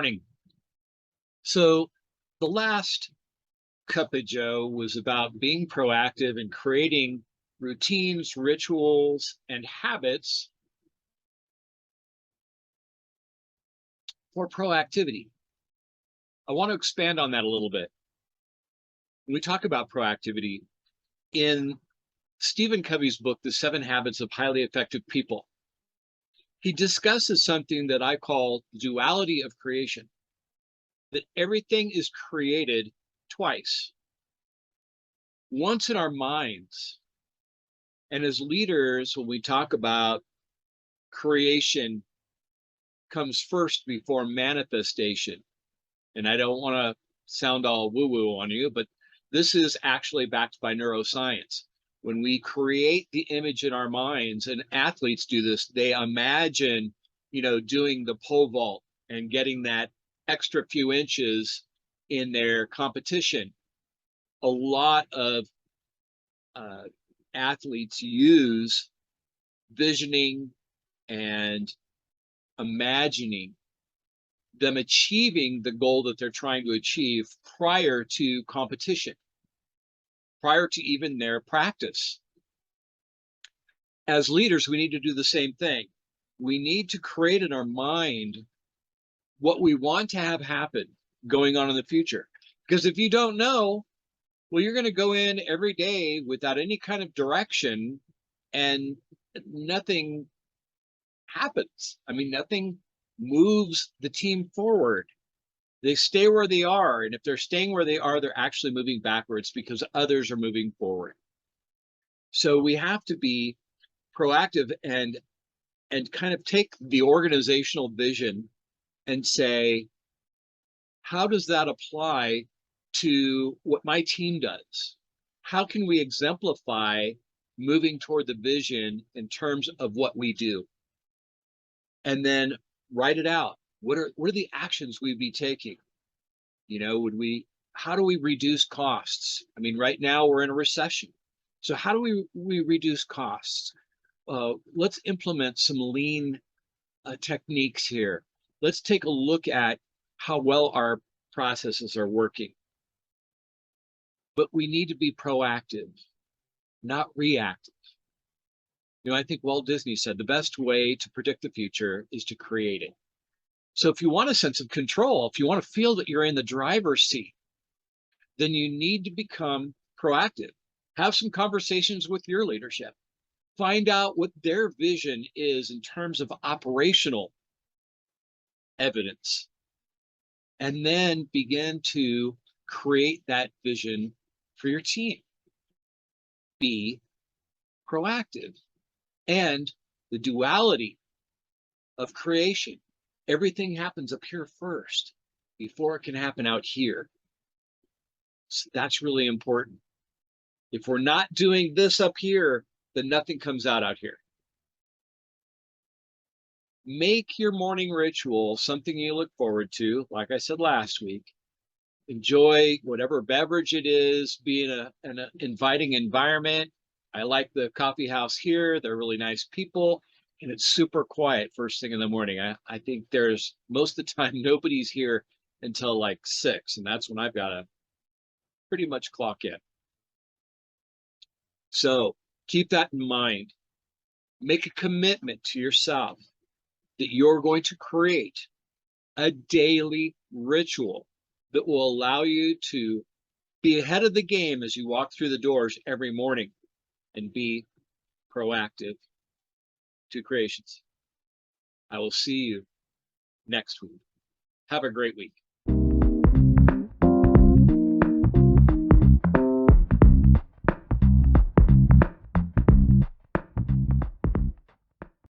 morning. So the last Cup of Joe was about being proactive and creating routines, rituals, and habits for proactivity. I want to expand on that a little bit. When we talk about proactivity, in Stephen Covey's book, The 7 Habits of Highly Effective People, he discusses something that I call duality of creation, that everything is created twice. Once in our minds, and as leaders, when we talk about creation comes first before manifestation. And I don't want to sound all woo-woo on you, but this is actually backed by neuroscience. When we create the image in our minds, and athletes do this, they imagine, doing the pole vault and getting that extra few inches in their competition. A lot of athletes use visioning and imagining them achieving the goal that they're trying to achieve prior to competition, prior to even their practice. As leaders, we need to do the same thing. We need to create in our mind what we want to have happen going on in the future. Because if you don't know, well, you're going to go in every day without any kind of direction and nothing happens. I mean, nothing moves the team forward. They stay where they are. And if they're staying where they are, they're actually moving backwards because others are moving forward. So we have to be proactive and kind of take the organizational vision and say, how does that apply to what my team does? How can we exemplify moving toward the vision in terms of what we do? And then write it out. What are the actions we'd be taking? How do we reduce costs? I mean, right now we're in a recession. So how do we reduce costs? Let's implement some lean techniques here. Let's take a look at how well our processes are working. But we need to be proactive, not reactive. I think Walt Disney said the best way to predict the future is to create it. So if you want a sense of control, if you want to feel that you're in the driver's seat, then you need to become proactive. Have some conversations with your leadership. Find out what their vision is in terms of operational evidence. And then begin to create that vision for your team. Be proactive. And the duality of creation. Everything happens up here first before it can happen out here. So that's really important. If we're not doing this up here, then nothing comes out here. Make your morning ritual something you look forward to. Like I said last week, enjoy whatever beverage it is, be in an inviting environment. I like the coffee house here. They're really nice people, and it's super quiet first thing in the morning. I think there's most of the time nobody's here until like 6, and that's when I've got to pretty much clock in. So keep that in mind. Make a commitment to yourself that you're going to create a daily ritual that will allow you to be ahead of the game as you walk through the doors every morning and be proactive to creations. I will see you next week. Have a great week.